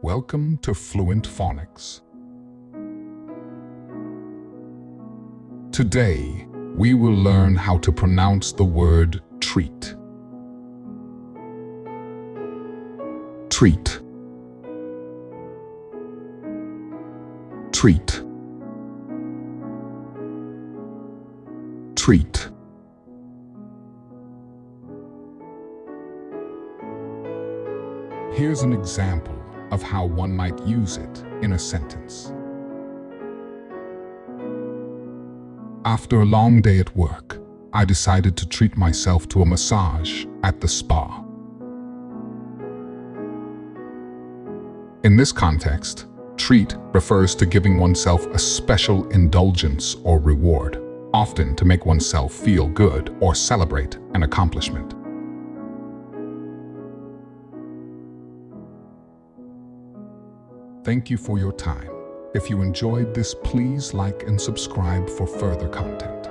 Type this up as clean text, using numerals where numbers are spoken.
Welcome to Fluent Phonics. Today, we will learn how to pronounce the word treat. Treat. Treat. Treat. Here's an example of how one might use it in a sentence. After a long day at work, I decided to treat myself to a massage at the spa. In this context, treat refers to giving oneself a special indulgence or reward, often to make oneself feel good or celebrate an accomplishment. Thank you for your time. If you enjoyed this, please like and subscribe for further content.